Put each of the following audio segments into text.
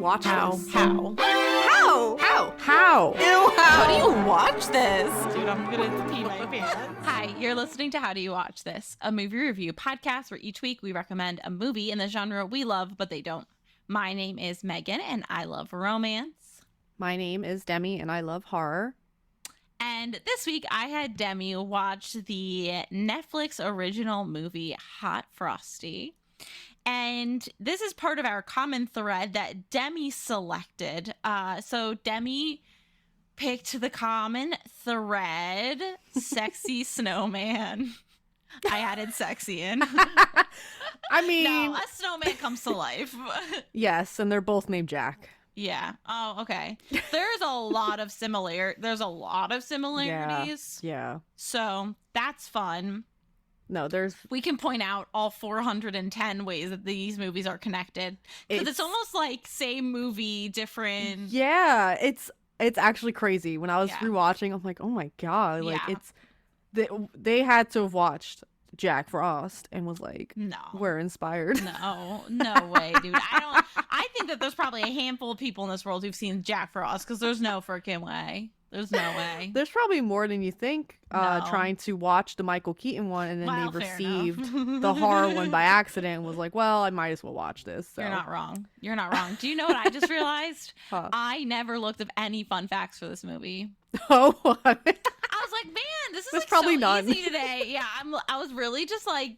watch this? How? Ew, How do you watch this? Dude, I'm gonna pee my pants. Hi, you're listening to How Do You Watch This, a movie review podcast where each week we recommend a movie in the genre we love, but they don't. My name is Megan, and I love romance. My name is Demi, and I love horror. And this week I had Demi watch the Netflix original movie Hot Frosty. And this is part of our common thread that Demi selected. So Demi picked the common thread, sexy snowman. I added sexy in. I mean, No, a snowman comes to life. yes, and they're both named Jack. Yeah. Oh, okay. There's a lot of similarities. Yeah. So that's fun. No, We can point out all 410 ways that these movies are connected. Because it's almost like same movie, different. Yeah, it's actually crazy. When I was rewatching, I'm like, oh my god, like they had to have watched Jack Frost and was like, no, we're inspired. No way, dude. I think that there's probably a handful of people in this world who've seen Jack Frost, because there's no freaking way. There's no way. There's probably more than you think No. trying to watch the Michael Keaton one, and then Well, they fair received enough. the horror one by accident and was like, well, I might as well watch this. So. You're not wrong. Do you know what I just realized? Huh. I never looked up any fun facts for this movie. Oh, what? I was like, man, this is There's like probably so none. easy today. Yeah, I was really just like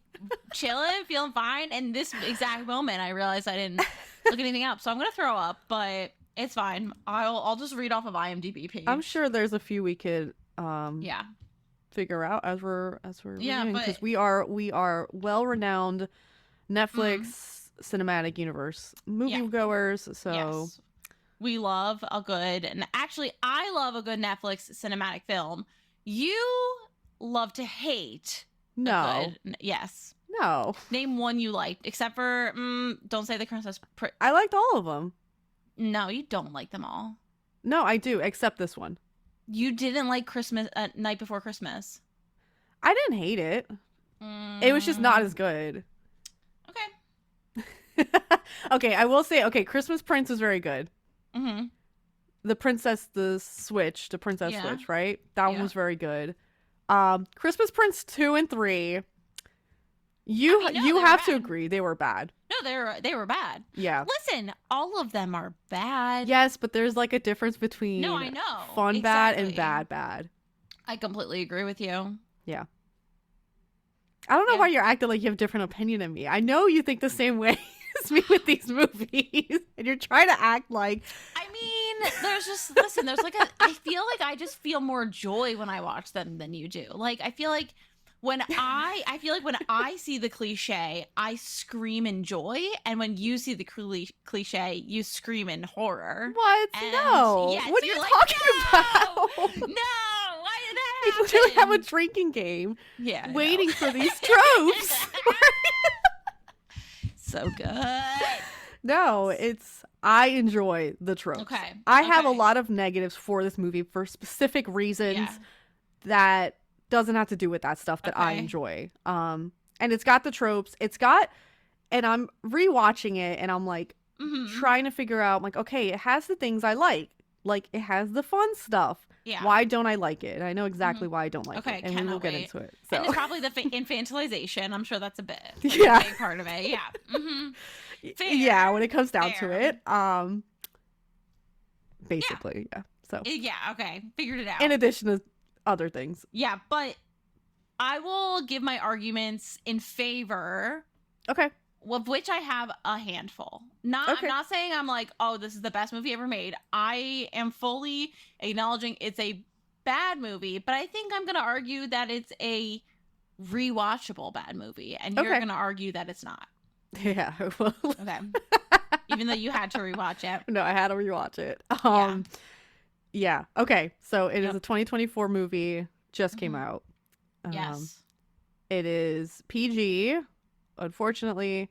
chilling, feeling fine. And this exact moment, I realized I didn't look anything up. So I'm gonna throw up, but it's fine. I'll just read off of IMDb page. I'm sure there's a few we could Yeah. figure out as we're Yeah, reviewing, but- because we are well-renowned Netflix cinematic universe moviegoers. So Yes. We love a good, and actually, I love a good Netflix cinematic film. You love to hate. Yes. No, Name one you liked, except for don't say the Christmas. I liked all of them. No, you don't like them all. No, I do, except this one. You didn't like Christmas Night Before Christmas. I didn't hate it. It was just not as good. Okay. Okay, I will say, Christmas Prince was very good. Mm-hmm. The Princess Switch, right? That one was very good. Christmas Prince 2 and 3. You have to agree they were bad. No, they were bad. Yeah. Listen, all of them are bad. Yes, but there's like a difference between No, I know. fun bad and Exactly. bad. I completely agree with you. Yeah. I don't know Yeah. why you're acting like you have a different opinion than me. I know you think the same way as me with these movies, and you're trying to act like. I mean, there's like I feel like I just feel more joy when I watch them than you do. Like, I feel like when I see the cliche, I scream in joy, and when you see the cliche, you scream in horror. What? And No. yes, What are you're you like, talking no! about? No, why did that We happen? literally have a drinking game yeah, I know. waiting for these tropes. So good. No, I enjoy the tropes. Okay. I have a Okay. lot of negatives for this movie for specific reasons Yeah. that doesn't have to do with that stuff that I Okay. enjoy. And it's got the tropes. And I'm rewatching it and I'm like Mhm. trying to figure out, like, okay, it has the things I like. Like, it has the fun stuff. Yeah. Why don't I like it? And I know exactly why I don't like Okay, it. And we will cannot get wait. into it. And So it's probably the infantilization. I'm sure that's a bit. Like, Yeah. A big part of it. Yeah. Mm-hmm. Fair. yeah, when it comes down to Fair. it. Basically, yeah. So Yeah. Okay. Figured it out. in addition to other things. Yeah, but I will give my arguments in favor, Okay. of which I have a handful. I'm not saying I'm like, oh, this is the best movie ever made. I am fully acknowledging it's a bad movie, but I think I'm going to argue that it's a rewatchable bad movie, and you're Okay. going to argue that it's not. Yeah. Well, Okay. Even though you had to rewatch it. no, I had to rewatch it. Yeah. Okay. So it is a 2024 movie. Just came Mhm. out. Yes. It is PG. Unfortunately,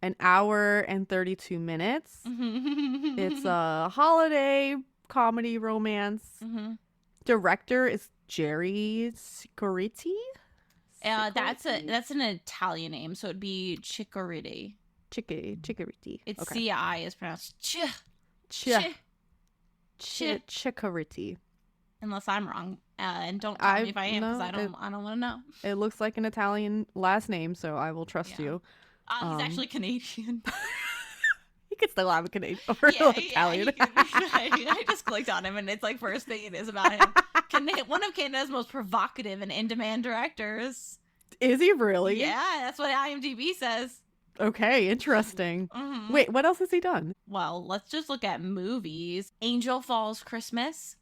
an hour and 32 minutes. It's a holiday comedy romance. Mhm. Director is Jerry Sicuriti. That's an Italian name, so it'd be Chicoriti. Chicoriti. It's Okay. C-I is pronounced ch. Chikoriti. Unless I'm wrong, and don't tell me if I am, because I don't want to know. It looks like an Italian last name, so I will trust you. He's actually Canadian. He could still have a Canadian or Italian. I just clicked on him, and it's like first thing it is about him. One of Canada's most provocative and in-demand directors. Is he really? Yeah, that's what IMDb says. Okay, interesting. Mm-hmm. Wait, what else has he done? Well, let's just look at movies. Angel Falls Christmas.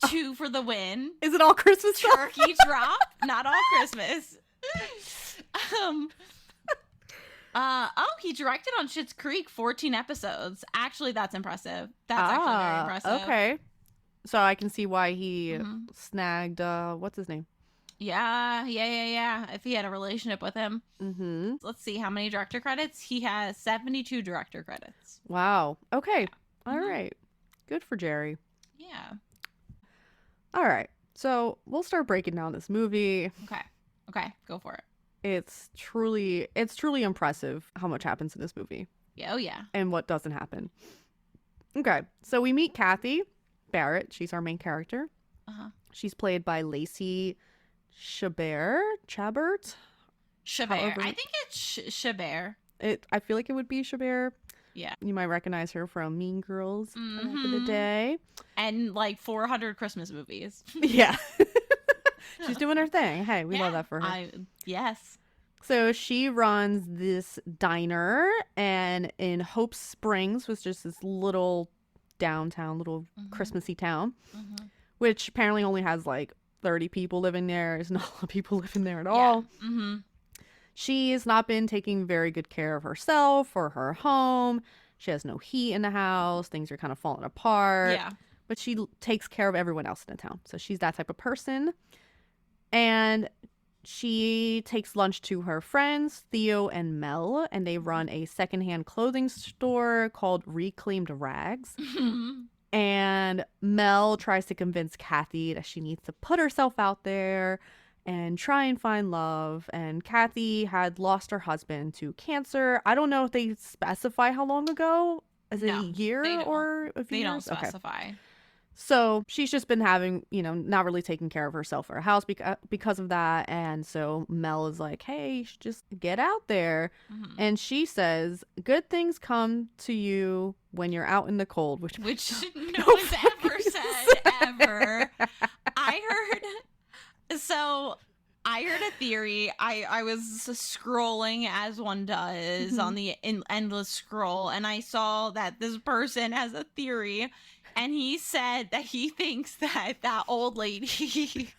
2 for the win. Is it all Christmas stuff? Turkey Drop. Not all Christmas. He directed on Schitt's Creek 14 episodes. Actually, that's impressive. That's actually very impressive. Okay. So I can see why he snagged, what's his name? Yeah. If he had a relationship with him. Mm-hmm. Let's see how many director credits. He has 72 director credits. Wow. Okay. Yeah. All right. Good for Jerry. Yeah. All right. So we'll start breaking down this movie. Okay. Go for it. It's truly impressive how much happens in this movie. Yeah. Oh, yeah. And what doesn't happen. Okay. So we meet Kathy Barrett. She's our main character. Uh-huh. She's played by Lacey Chabert. Chabert. I think it's Chabert. I feel like it would be Chabert. Yeah. You might recognize her from Mean Girls back in the day. And like 400 Christmas movies. Yeah. She's doing her thing. Hey, we love that for her. Yes. So she runs this diner, and in Hope Springs was just this little downtown, little Christmassy town, which apparently only has like 30 people living there. There's not a lot of people living there at all. Mm-hmm. She has not been taking very good care of herself or her home. She has no heat in the house. Things are kind of falling apart. Yeah. But she takes care of everyone else in the town. So she's that type of person. And she takes lunch to her friends, Theo and Mel, and they run a secondhand clothing store called Reclaimed Rags. And Mel tries to convince Kathy that she needs to put herself out there and try and find love. And Kathy had lost her husband to cancer. I don't know if they specify how long ago. Is it a year or a few years? They don't specify. Okay. So she's just been having, not really taking care of herself or her house because of that. And so Mel is like, hey, you should just get out there. And she says, good things come to you when you're out in the cold, which no one's ever said ever. I heard a theory. I was scrolling as one does on the endless scroll, and I saw that this person has a theory, and he said that he thinks that old lady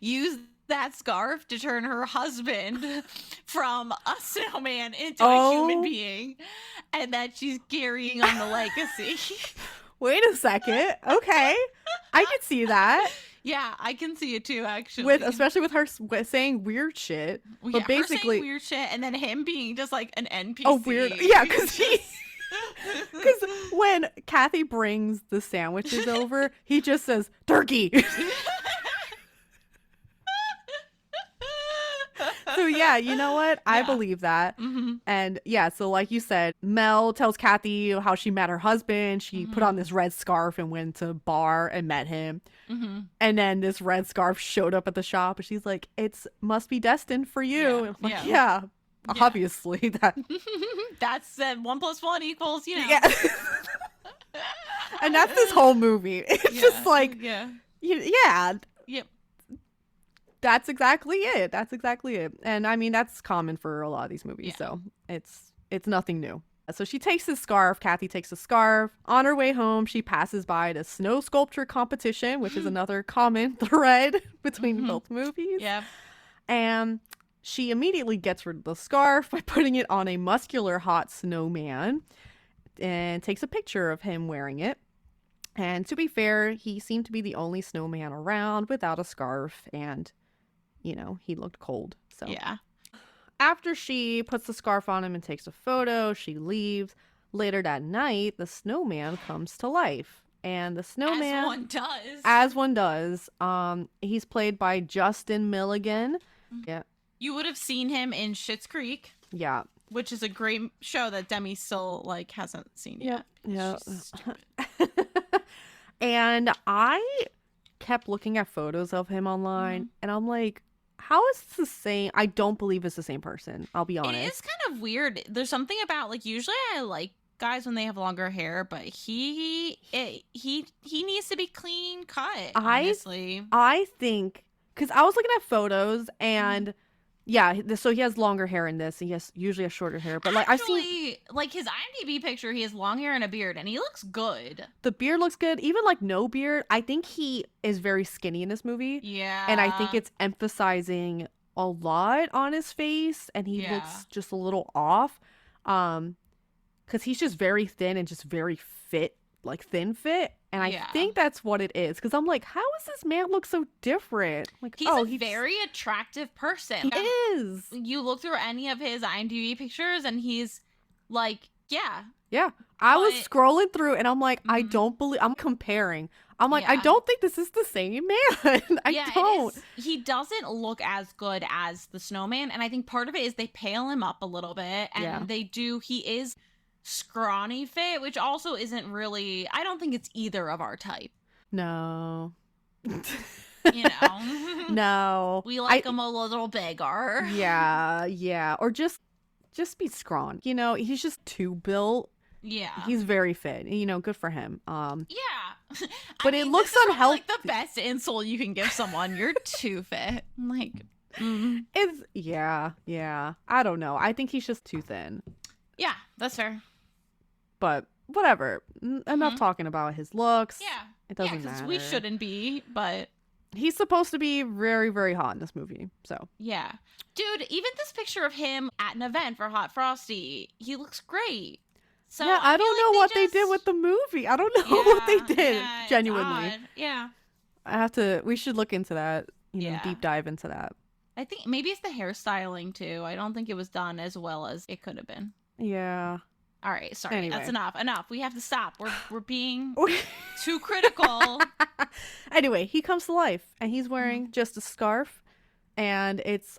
used that scarf to turn her husband from a snowman into a human being, and that she's carrying on the legacy. Wait a second. Okay. I can see that. Yeah, I can see it too, actually. Especially with her saying weird shit. Well, but basically, her saying weird shit, and then him being just like an NPC. Oh, weird. Yeah, because when Kathy brings the sandwiches over, he just says, turkey. So yeah, you know what? I believe that. And yeah, so like you said, Mel tells Kathy how she met her husband. She put on this red scarf and went to a bar and met him. And then this red scarf showed up at the shop, and she's like, "It must be destined for you." And I'm like, yeah, obviously that. That's 1 + 1 = Yeah. And that's this whole movie. It's just like, Yep. That's exactly it. And I mean, that's common for a lot of these movies. So it's nothing new. So she takes the scarf. Kathy takes the scarf. On her way home, she passes by the snow sculpture competition, which is another common thread between both movies. Yeah. And she immediately gets rid of the scarf by putting it on a muscular hot snowman and takes a picture of him wearing it. And to be fair, he seemed to be the only snowman around without a scarf, and he looked cold. So yeah. After she puts the scarf on him and takes a photo, she leaves. Later that night, the snowman comes to life. And the snowman, as one does, he's played by Justin Milligan. Yeah. You would have seen him in Schitt's Creek. Yeah. which is a great show that Demi still like hasn't seen yet. Yeah. She's stupid. And I kept looking at photos of him online, and I'm like, how is this the same? I don't believe it's the same person. I'll be honest. It is kind of weird. There's something about like usually I like guys when they have longer hair, but he needs to be clean cut. Honestly, I think because I was looking at photos and yeah, so he has longer hair in this. And he usually has shorter hair, but like actually, I've seen like his IMDb picture, he has long hair and a beard, and he looks good. the beard looks good. Even like no beard, I think he is very skinny in this movie. Yeah, And I think it's emphasizing a lot on his face, and he looks just a little off. Because he's just very thin and just very fit, like thin fit. And I think that's what it is. Because I'm like, how does this man look so different? Like, he's a very attractive person. He is. You look through any of his IMDb pictures, and he's like, yeah. I was scrolling through, and I'm like, I don't believe. I'm comparing. I'm like, I don't think this is the same man. I don't. He doesn't look as good as the snowman, and I think part of it is they pale him up a little bit, and they do. He is scrawny fit, which also isn't really. I don't think it's either of our type. No. You know. No. We like him a little bigger. Yeah. Or just be scrawny. You know, he's just too built. Yeah. He's very fit. You know, good for him. Yeah. But it looks unhealthy. Like the best insult you can give someone. You're too fit. Like, it's yeah. I don't know. I think he's just too thin. Yeah, that's fair. But whatever. Enough talking about his looks. Yeah. It doesn't matter. We shouldn't be, but he's supposed to be very, very hot in this movie. So yeah. Dude, even this picture of him at an event for Hot Frosty, he looks great. So yeah, I don't know what they did with the movie. I don't know what they did. Genuinely. Yeah. We should look into that, you know, deep dive into that. I think maybe it's the hairstyling too. I don't think it was done as well as it could have been. Yeah. All right, sorry. Anyway. That's enough. We have to stop. We're being too critical. Anyway, he comes to life, and he's wearing just a scarf, and it's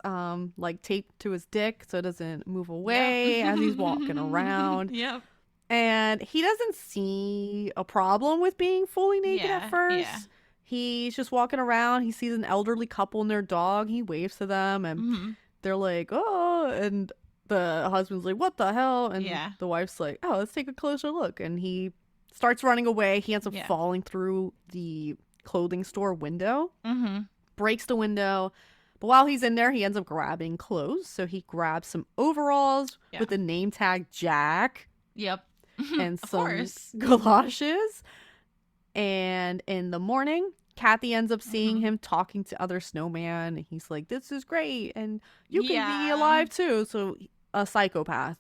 like taped to his dick so it doesn't move away as he's walking around. Yep. And he doesn't see a problem with being fully naked at first. Yeah. He's just walking around. He sees an elderly couple and their dog. He waves to them, and they're like, "Oh," and the husband's like, "What the hell?" And the wife's like, "Oh, let's take a closer look." And he starts running away. He ends up falling through the clothing store window, breaks the window. But while he's in there, he ends up grabbing clothes. So he grabs some overalls with the name tag Jack. Yep. And some galoshes. And in the morning, Kathy ends up seeing him talking to other snowman. And he's like, "This is great. And you can be alive too." So a psychopath.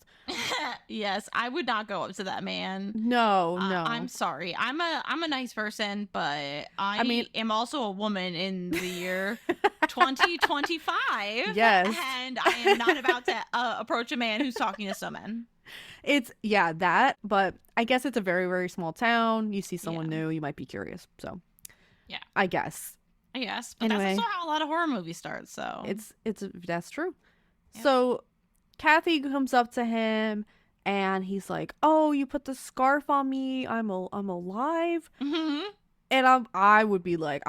Yes, I would not go up to that man. No. I'm sorry. I'm a nice person, but I am also a woman in the year 2025. Yes. And I am not about to approach a man who's talking to someone. It's that, but I guess it's a very, very small town. You see someone new, you might be curious. So yeah, I guess. But anyway, that's also how a lot of horror movies start. So that's true. Yep. So Kathy comes up to him, and he's like, "Oh, you put the scarf on me. I'm alive." And I would be like,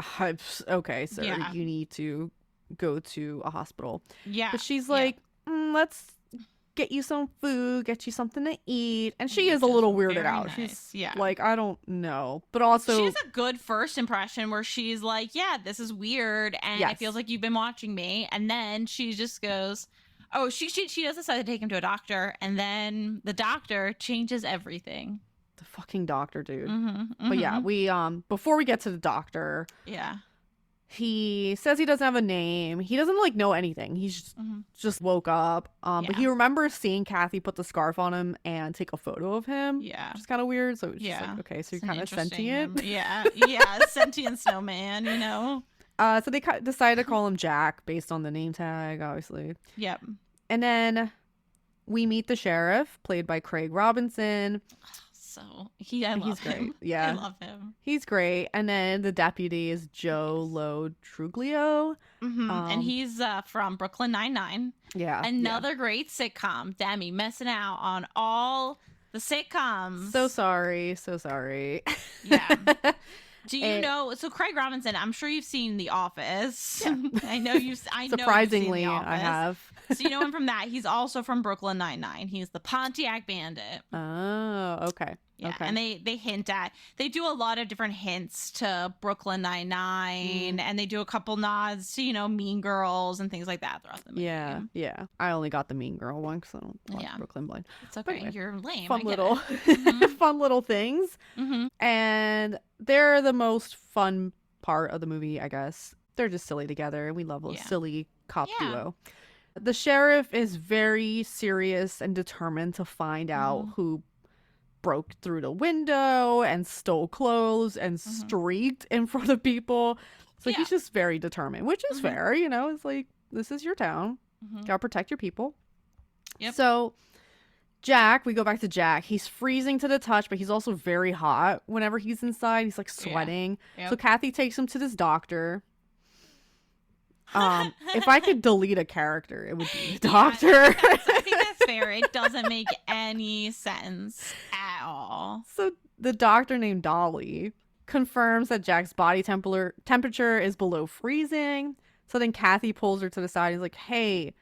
"Okay, sir, you need to go to a hospital." Yeah. But she's like, "Let's get you some food, get you something to eat." And she is a little weirded out. Nice. She's like, I don't know. But also, she has a good first impression where she's like, "Yeah, this is weird, and it feels like you've been watching me." And then she just goes, "Oh," she does decide to take him to a doctor, and then the doctor changes everything. The fucking doctor, dude. But yeah, we before we get to the doctor, he says he doesn't have a name. He doesn't like know anything. He's just woke up. But he remembers seeing Kathy put the scarf on him and take a photo of him. Yeah, which is kind of weird. So it's just like, okay, so you're kind of sentient. Sentient snowman. You know. So they decided to call him Jack based on the name tag, obviously. Yep. And then we meet the sheriff, played by Craig Robinson. So I love He's great. him. Yeah. I love him. He's great. And then the deputy is Joe Lo Truglio. And he's from Brooklyn Nine-Nine. Yeah. Another great sitcom. Demi missing out on all the sitcoms. So sorry. Yeah. Do you know? So Craig Robinson, I'm sure you've seen The Office. Yeah. I know you've. Surprisingly, seen The Office. I have. So you know him from that. He's also from Brooklyn Nine-Nine. He's the Pontiac Bandit. Oh, okay. Yeah, okay. and they do a lot of different hints to Brooklyn Nine-Nine, and they do a couple nods to Mean Girls and things like that throughout the movie. Yeah. I only got the Mean Girl one because I don't watch Brooklyn Blind. It's okay. Anyway, you're lame. Fun little things, and they're the most fun part of the movie, I guess. They're just silly together, and we love a silly cop duo. The sheriff is very serious and determined to find out who broke through the window and stole clothes and streaked in front of people. So he's just very determined, which is fair. It's like, this is your town. Gotta protect your people. Yep. So Jack, we go back to Jack. He's freezing to the touch, but he's also very hot whenever he's inside. He's like sweating. Yep. So Kathy takes him to this doctor. If I could delete a character, it would be the doctor. I think that's fair. It doesn't make any sense at all. So the doctor named Dolly confirms that Jack's body temperature is below freezing. So then Kathy pulls her to the side. He's like, hey,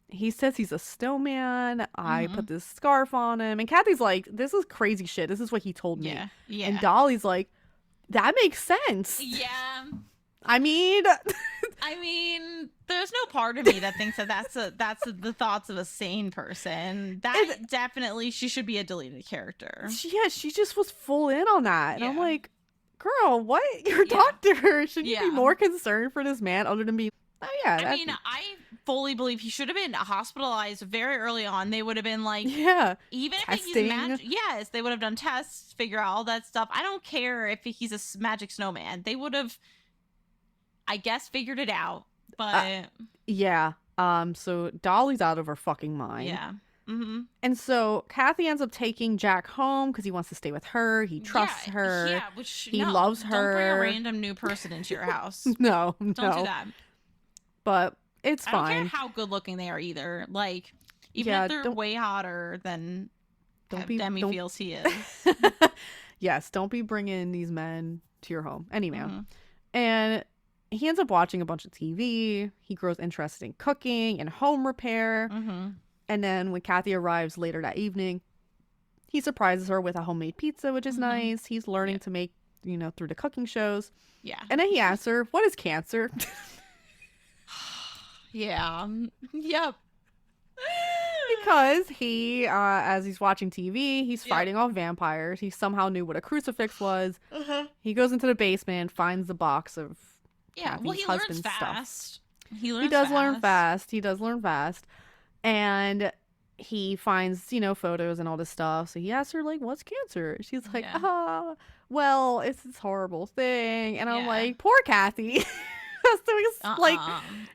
he says he's a snowman. I put this scarf on him. And Kathy's like, this is crazy shit. This is what he told me. Yeah. And Dolly's like, that makes sense. Yeah. I mean, there's no part of me that thinks that's the thoughts of a sane person. That definitely, she should be a deleted character. Yeah, she just was full in on that. And I'm like, girl, what? You're a doctor. Shouldn't you be more concerned for this man other than be, I fully believe he should have been hospitalized very early on. They would have been like, even testing. if he's they would have done tests, figure out all that stuff. I don't care if he's a magic snowman. They would have, I guess, figured it out. But so Dolly's out of her fucking mind. Yeah. And so Kathy ends up taking Jack home because he wants to stay with her. He trusts her. Yeah, he loves her. Don't bring a random new person into your house. No. Don't do that. But it's fine. I don't care how good looking they are either. Like, even if they're way hotter than Demi feels he is. Yes, don't be bringing these men to your home. Any man. And he ends up watching a bunch of TV. He grows interested in cooking and home repair. And then when Kathy arrives later that evening, he surprises her with a homemade pizza, which is nice. He's learning to make, through the cooking shows. Yeah. And then he asks her, what is cancer? Yeah. Yep. Because he, as he's watching TV, he's fighting off vampires. He somehow knew what a crucifix was. He goes into the basement, finds the box of Kathy's husband's stuff. He does learn fast. He does learn fast. And he finds, photos and all this stuff. So he asks her, like, what's cancer? She's like, well, it's this horrible thing. And I'm like, poor Kathy. So he's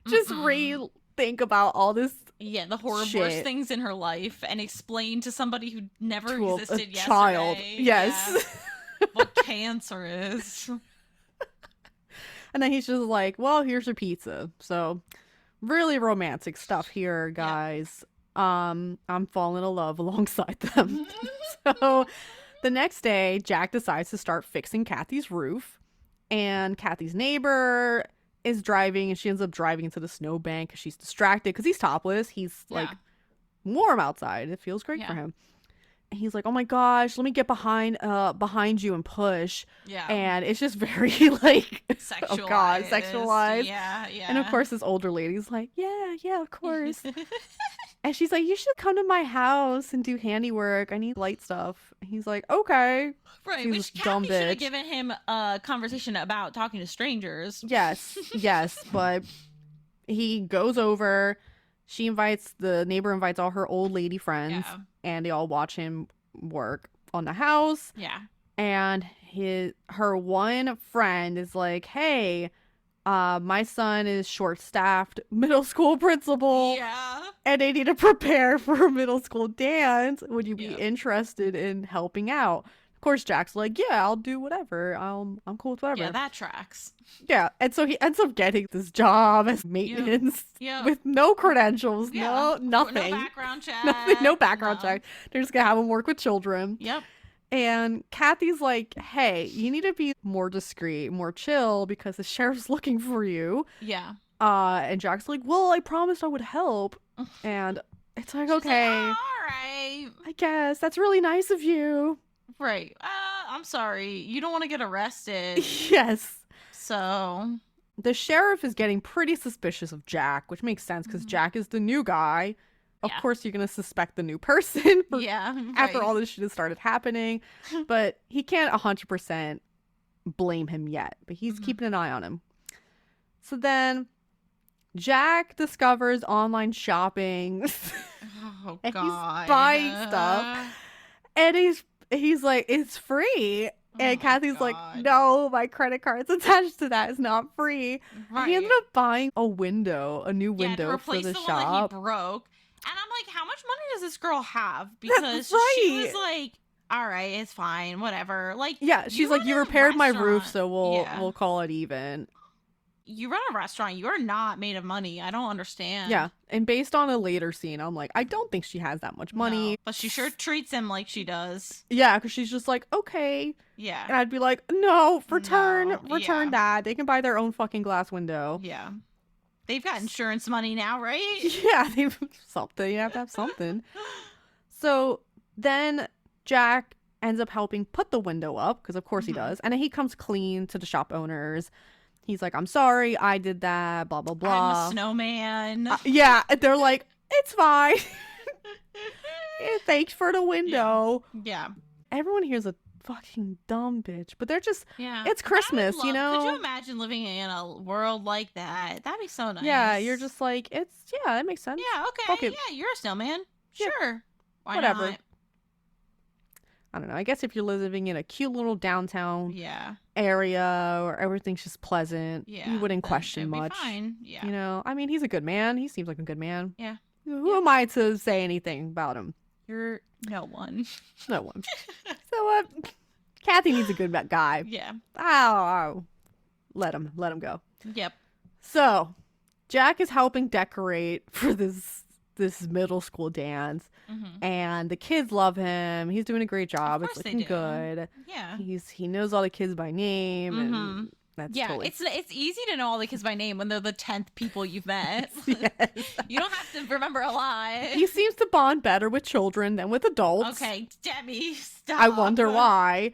just rethink about all this. Yeah, the worst things in her life and explain to somebody who never existed yesterday. Child. Yes. What cancer is. And then he's just like, well, here's your pizza. So really romantic stuff here, guys. I'm falling in love alongside them. So the next day, Jack decides to start fixing Kathy's roof. And Kathy's neighbor is driving, and she ends up driving into the snowbank because she's distracted because he's topless. He's like warm outside. It feels great for him. And he's like, oh my gosh, let me get behind you and push. Yeah. And it's just very like sexualized. Oh god, sexualized. Yeah. And of course this older lady's like, yeah, of course. And she's like, you should come to my house and do handiwork. I need light stuff. And he's like, okay. Right, she's which Kathy should have given him a conversation about talking to strangers. Yes, but he goes over. The neighbor invites all her old lady friends, and they all watch him work on the house. Yeah. And her one friend is like, hey, my son is short-staffed middle school principal. Yeah. And they need to prepare for a middle school dance. Would you be interested in helping out? course, Jack's like, yeah, I'll do whatever. I'm cool with whatever. Yeah, that tracks. Yeah, and so he ends up getting this job as maintenance with no credentials, no nothing. No background check. No background check. They're just gonna have him work with children. Yep. And Kathy's like, hey, you need to be more discreet, more chill, because the sheriff's looking for you. Yeah. And Jack's like, well, I promised I would help. And it's like, She's okay. Like, all right. I guess. That's really nice of you. Right. I'm sorry. You don't want to get arrested. Yes. So. The sheriff is getting pretty suspicious of Jack, which makes sense because Jack is the new guy. Of course, you're going to suspect the new person after all this shit has started happening. But he can't 100% blame him yet. But he's keeping an eye on him. So then Jack discovers online shopping. Oh, and God. He's buying stuff. And he's like, it's free. And Kathy's like, no, my credit card's attached to that. It's not free. Right. He ended up buying a new window for the shop. One that he broke. And I'm like, how much money does this girl have? Because she was like, all right, it's fine, whatever. Like, yeah, she's like, you repaired my roof, so we'll call it even. You run a restaurant, you are not made of money. I don't understand. Yeah, and based on a later scene, I'm like, I don't think she has that much money. No, but she sure treats him like she does. Yeah, because she's just like, okay. Yeah. And I'd be like, no, return that. They can buy their own fucking glass window. Yeah. They've got insurance money now, right? Yeah, they've something. You have to have something. So then Jack ends up helping put the window up, because of course he does. And then he comes clean to the shop owners. He's like, I'm sorry, I did that, blah, blah, blah. I'm a snowman. Yeah, they're like, it's fine. Thanks for the window. Yeah. Everyone here's a fucking dumb bitch, but they're just, it's Christmas, you know? Could you imagine living in a world like that? That'd be so nice. Yeah, you're just like, that makes sense. Yeah, okay. Yeah, you're a snowman. Yeah. Sure. Whatever. Not? I don't know. I guess if you're living in a cute little downtown area where everything's just pleasant, you wouldn't question much. Fine. Yeah. You know, I mean, he's a good man. He seems like a good man. Yeah. Who am I to say anything about him? You're no one. No one. So, Kathy needs a good guy. Yeah. Oh, let him go. Yep. So, Jack is helping decorate for this middle school dance, and the kids love him. He's doing a great job. It's looking good. Yeah. He knows all the kids by name, and that's totally... it's easy to know all the kids by name when they're the 10th people you've met. Yes. You don't have to remember a lot. He seems to bond better with children than with adults. Okay, Demi, stop. I wonder why.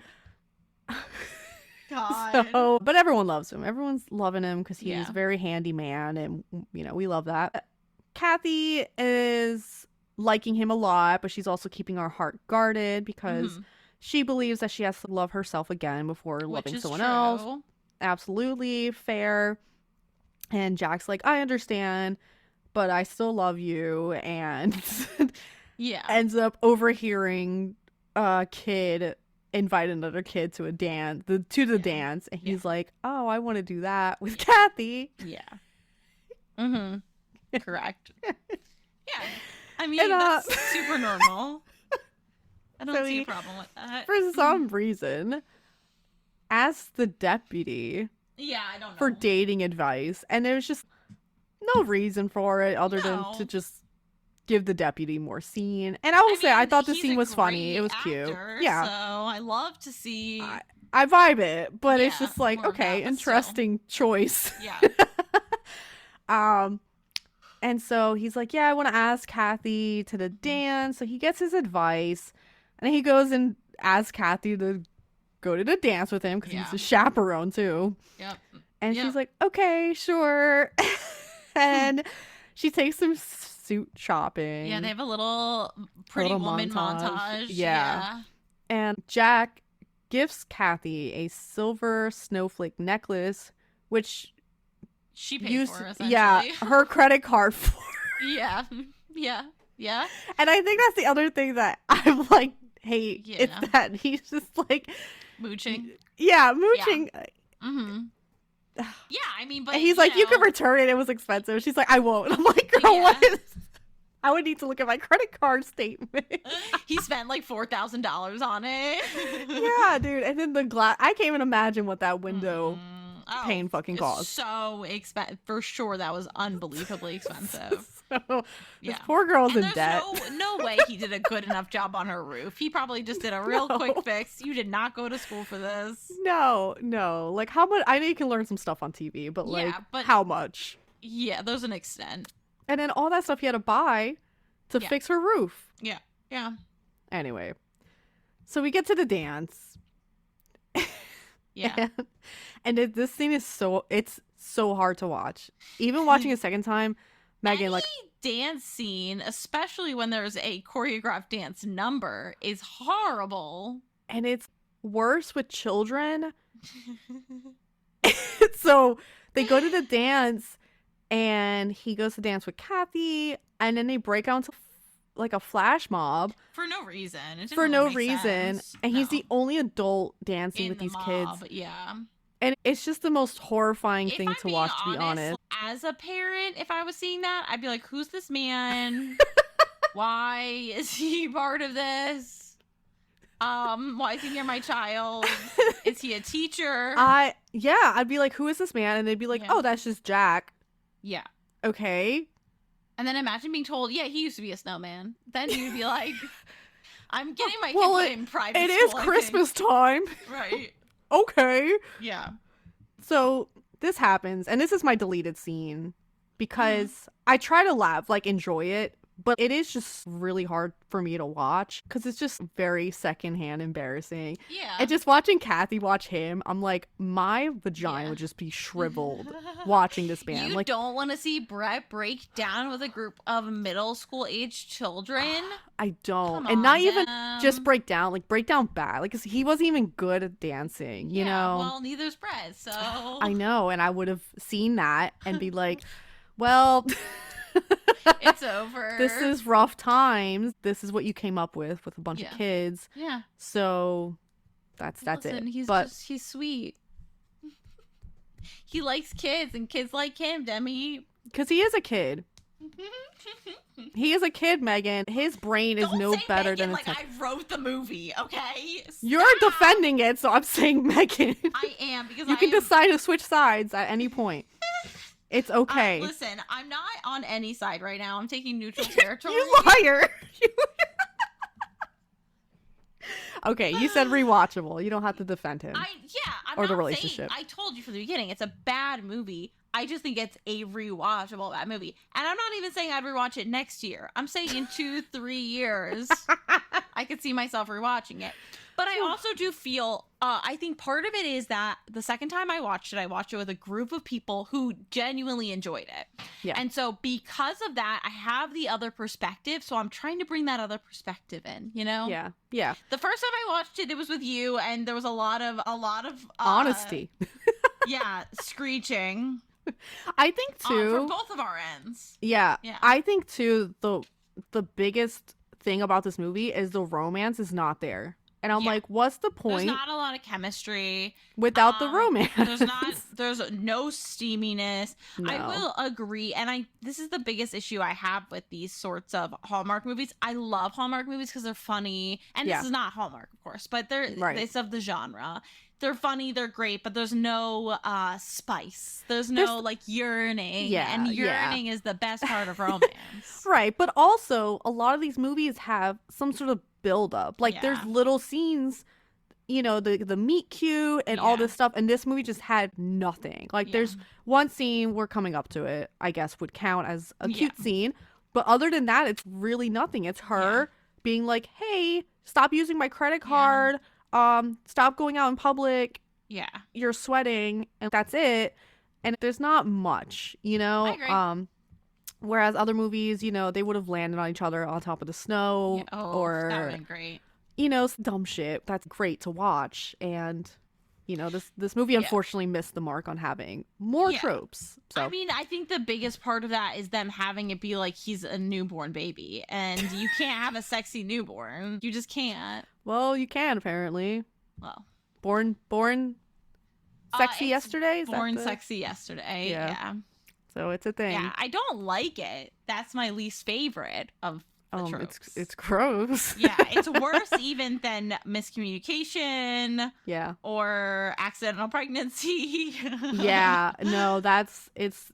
God. So, but everyone loves him. Everyone's loving him because he's a very handy man, and you know, we love that. Kathy is liking him a lot, but she's also keeping her heart guarded because she believes that she has to love herself again before loving someone else. Absolutely fair. And Jack's like, I understand, but I still love you. And ends up overhearing a kid invite another kid to a dance, dance, and he's like, oh, I want to do that with Kathy. Yeah. Correct. Yeah. I mean, that's super normal. I don't see a problem with that. For some reason, asked the deputy I don't know. for dating advice, and there was just no reason for it other than to just give the deputy more scene. And I will say, I thought the scene was funny. It was cute. Yeah. So I love to see. I vibe it, but it's just like, okay, interesting choice. Yeah. And so he's like, yeah, I want to ask Kathy to the dance. So he gets his advice, and he goes and asks Kathy to go to the dance with him because he's a chaperone too. Yep. And she's like, okay, sure. And she takes him suit shopping. Yeah, they have a little pretty woman montage. Yeah. And Jack gifts Kathy a silver snowflake necklace, which she paid for, essentially. Yeah, her credit card for. Yeah. And I think that's the other thing that I'm like, hate. Yeah. It's that he's just like mooching. Yeah, mooching. Yeah, I mean, but and he's like, you can return it. It was expensive. She's like, I won't. I'm like, girl, what is? I would need to look at my credit card statement. He spent like $4,000 on it. Yeah, dude. And then the glass. I can't even imagine what that window pane fucking cost. So expensive. For sure, that was unbelievably expensive. So, this poor girl's in debt. No way he did a good enough job on her roof. He probably just did a real quick fix. You did not go to school for this. No. Like, how much? I know you can learn some stuff on TV, but like, how much? Yeah, there's an extent. And then all that stuff he had to buy to fix her roof. Yeah. Anyway, so we get to the dance. Yeah. And this scene is so hard to watch. Even watching a second time, Megan, Any like, dance scene, especially when there's a choreographed dance number, is horrible. And it's worse with children. So they go to the dance, and he goes to dance with Kathy, and then they break out into like a flash mob for no reason. And he's the only adult dancing with these kids. Yeah. And it's just the most horrifying thing to watch, to be honest. As a parent, if I was seeing that, I'd be like, who's this man? Why is he part of this? Why is he near my child? Is he a teacher? I'd be like, who is this man? And they'd be like, oh, that's just Jack. Yeah. Okay. And then imagine being told, yeah, he used to be a snowman. Then you'd be like, I'm getting my kid put in private school. It is Christmas time. Right. Okay. Yeah. So this happens, and this is my deleted scene because I try to laugh, like enjoy it, but it is just really hard for me to watch because it's just very secondhand embarrassing. Yeah. And just watching Kathy watch him, I'm like, my vagina would just be shriveled watching this band. You like, don't want to see Brett break down with a group of middle school age children? I don't. Come and not on, even Dem. just break down bad. Like, 'cause he wasn't even good at dancing, you know? Well, neither's Brett, so. I know. And I would have seen that and be like, well... It's over. This is rough times. This is what you came up with a bunch of kids. Yeah. So that's Listen, it. He's sweet. He likes kids and kids like him, Demi. Because he is a kid. He is a kid, Megan. His brain is no better than like I wrote the movie, okay? Stop. You're defending it, so I'm saying Megan. I am because you can decide to switch sides at any point. It's okay. Listen, I'm not on any side right now. I'm taking neutral territory. You liar. Okay, you said rewatchable. You don't have to defend him. I'm the relationship. I told you from the beginning, it's a bad movie. I just think it's a rewatchable bad movie. And I'm not even saying I'd rewatch it next year. I'm saying in 2-3 years, I could see myself rewatching it. But I also do feel, I think part of it is that the second time I watched it with a group of people who genuinely enjoyed it. Yeah. And so because of that, I have the other perspective. So I'm trying to bring that other perspective in, you know? Yeah. Yeah. The first time I watched it, it was with you, and there was a lot of honesty. Yeah, screeching. I think too. For both of our ends. Yeah. I think too, the biggest thing about this movie is the romance is not there. And I'm like, what's the point? There's not a lot of chemistry without the romance. There's no steaminess. No. I will agree, and this is the biggest issue I have with these sorts of Hallmark movies. I love Hallmark movies because they're funny, and this is not Hallmark, of course, but it's of the genre. They're funny, they're great, but there's no spice. There's no like yearning. Yeah, and yearning is the best part of romance. Right, but also a lot of these movies have some sort of build up. Like there's little scenes, you know, the meet cute and all this stuff, and this movie just had nothing. Like there's one scene, we're coming up to it, I guess would count as a cute scene, but other than that, it's really nothing. It's her being like, hey, stop using my credit card. Stop going out in public. Yeah. You're sweating, and that's it. And there's not much, you know? I agree. Whereas other movies, you know, they would have landed on each other on top of the snow. Yeah. Or that would have been great. You know, dumb shit. That's great to watch. And, you know, this movie unfortunately missed the mark on having more tropes. So. I mean, I think the biggest part of that is them having it be like he's a newborn baby. And you can't have a sexy newborn. You just can't. Well, you can, apparently. Well. Born sexy yesterday? Sexy yesterday. Yeah. So it's a thing. Yeah, I don't like it. That's my least favorite of the tropes. It's gross. Yeah, it's worse even than miscommunication. Yeah. Or accidental pregnancy. Yeah. No, it's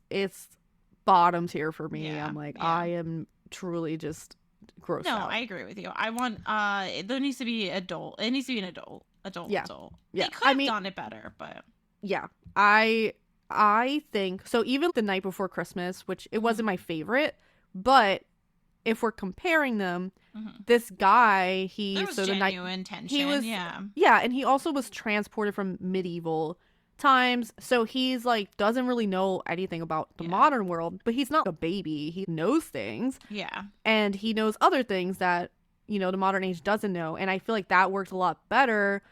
bottom tier for me. Yeah, I'm like, yeah. I am truly just grossed No, out. I agree with you. I want there needs to be adult. It needs to be an adult. Yeah. Adult. Yeah. They could have done it better, but yeah. I think so. Even The Night Before Christmas, which it wasn't my favorite, but if we're comparing them, this guy, there was genuine tension. Yeah, and he also was transported from medieval times, so he's like doesn't really know anything about the modern world, but he's not a baby. He knows things. Yeah. And he knows other things that, the modern age doesn't know. And I feel like that works a lot better.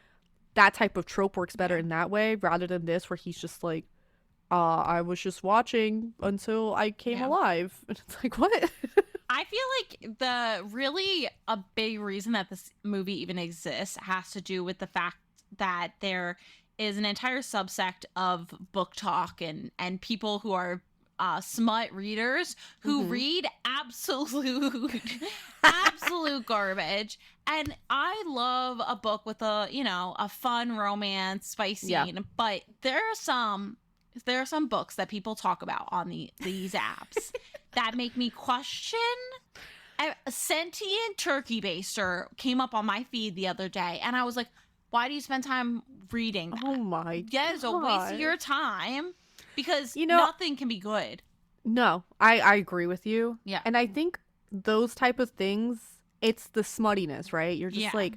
That type of trope works better in that way rather than this where he's just like, I was just watching until I came alive. And it's like, what? I feel like a big reason that this movie even exists has to do with the fact that there is an entire subsect of book talk and people who are smut readers who read absolute garbage. And I love a book with a fun romance, spicy scene, but there are some books that people talk about on these apps that make me question. A sentient turkey baster came up on my feed the other day, and I was like, why do you spend time reading that? Oh my god. Yeah, it's a waste of your time because nothing can be good. No, I agree with you. Yeah. And I think those type of things, it's the smuttiness, right? You're just like,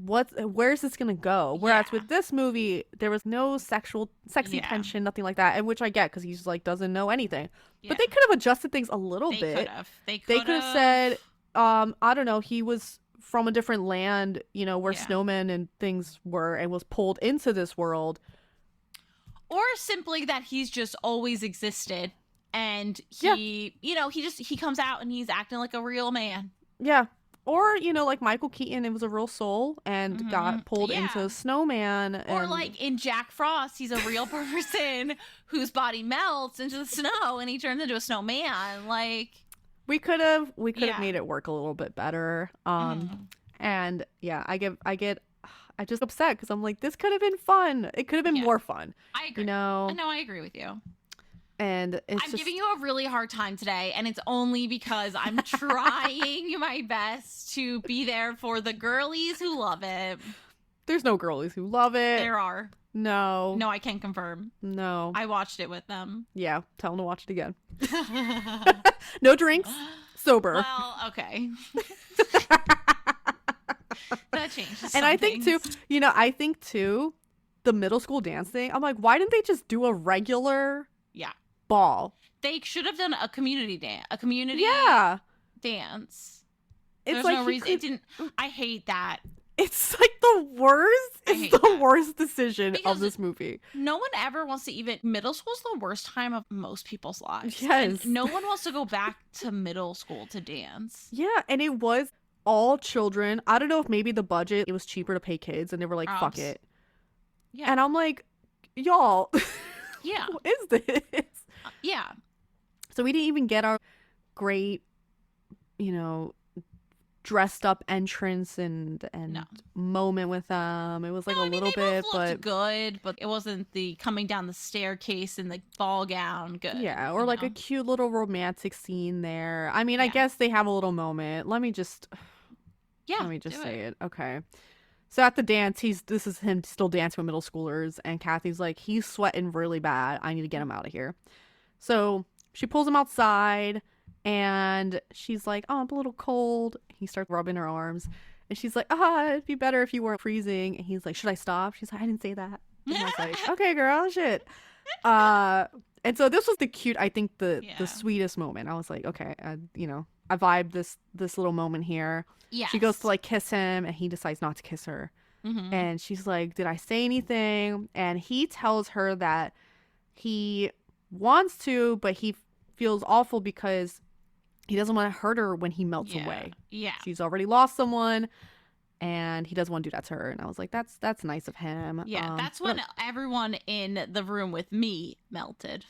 where's this gonna go? Whereas with this movie, there was no sexy tension, nothing like that, and which I get because he's like doesn't know anything. But they could have adjusted things a little bit. They could have said, I don't know, he was from a different land, where snowmen and things were, and was pulled into this world. Or simply that he's just always existed, and he comes out and he's acting like a real man. Yeah. Or, like Michael Keaton, it was a real soul and got pulled into a snowman. Or like in Jack Frost, he's a real person whose body melts into the snow and he turns into a snowman. Like we could have made it work a little bit better. And yeah, I just upset because I'm like, this could have been fun. It could have been more fun. I agree. I agree with you. And I'm giving you a really hard time today, and it's only because I'm trying my best to be there for the girlies who love it. There's no girlies who love it. There are. No. No, I can confirm. No. I watched it with them. Yeah, tell them to watch it again. No drinks. Sober. Well, okay. That changes. And I think too, the middle school dance thing, I'm like, why didn't they just do a regular ball? They should have done a community dance. Dance. There's no reason. It didn't. I hate that. It's like the worst. It's the worst decision of this movie. No one ever wants to even. Middle school's the worst time of most people's lives. Yes. And no one wants to go back to middle school to dance. Yeah, and it was all children. I don't know if maybe the budget, it was cheaper to pay kids, and they were like, fuck it. Yeah. And I'm like, y'all. Yeah. What is this? Yeah. So we didn't even get our great, dressed up entrance and moment with them. It was like a little bit, but good, but it wasn't the coming down the staircase in the ball gown good. Yeah, or like a cute little romantic scene there. I mean, I guess they have a little moment. Let me just say it. Okay. So at the dance, this is him still dancing with middle schoolers, and Kathy's like, he's sweating really bad. I need to get him out of here. So she pulls him outside, and she's like, oh, I'm a little cold. He starts rubbing her arms, and she's like, it'd be better if you weren't freezing. And he's like, should I stop? She's like, I didn't say that. And I was like, okay, girl, shit. And so this was the sweetest moment. I was like, okay, I vibe this little moment here. Yeah. She goes to like kiss him, and he decides not to kiss her. Mm-hmm. And she's like, did I say anything? And he tells her that he wants to, but he feels awful because he doesn't want to hurt her when he melts away. Yeah. She's already lost someone, and he doesn't want to do that to her. And I was like, that's nice of him. Yeah, that's when everyone in the room with me melted.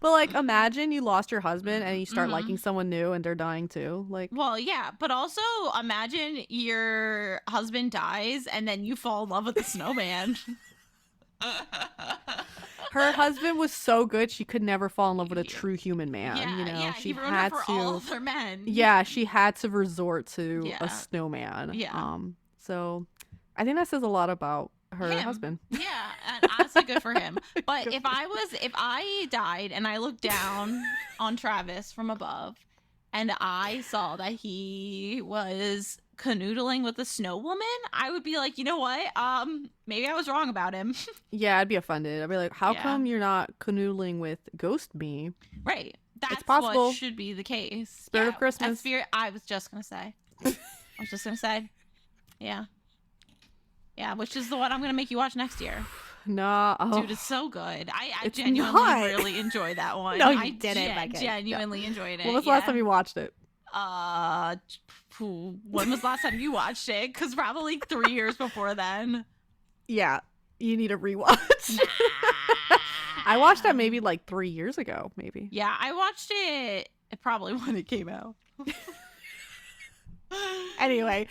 But like, imagine you lost your husband and you start liking someone new and they're dying too. Like, Well, yeah, but also imagine your husband dies and then you fall in love with the snowman. her husband was so good she could never fall in love with a true human man. Yeah, you know, yeah, she he ruined had her for to. all other men. Yeah, she had to resort to Yeah. a snowman. Yeah. So I think that says a lot about her Him. husband. Yeah, and honestly, good for him. But if I died and I looked down on Travis from above, and I saw that he was canoodling with a snow woman, I would be like, you know what? Maybe I was wrong about him. Yeah, I'd be offended. I'd be like, how Yeah. come you're not canoodling with Ghost Me? Right. That's possible. what should be the case. Spirit of Christmas. That's spirit. I was just gonna say. Yeah. Yeah, which is the one I'm gonna make you watch next year. No, oh, Dude, it's so good. I It's genuinely not. really enjoyed that one. No, you I didn't, Megan. genuinely enjoyed it. when was the last time you watched it? When was the last time you watched it? Because probably 3 years before then. Yeah, you need a rewatch. I watched that maybe like 3 years ago, maybe. Yeah, I watched it probably when it came out. Anyway,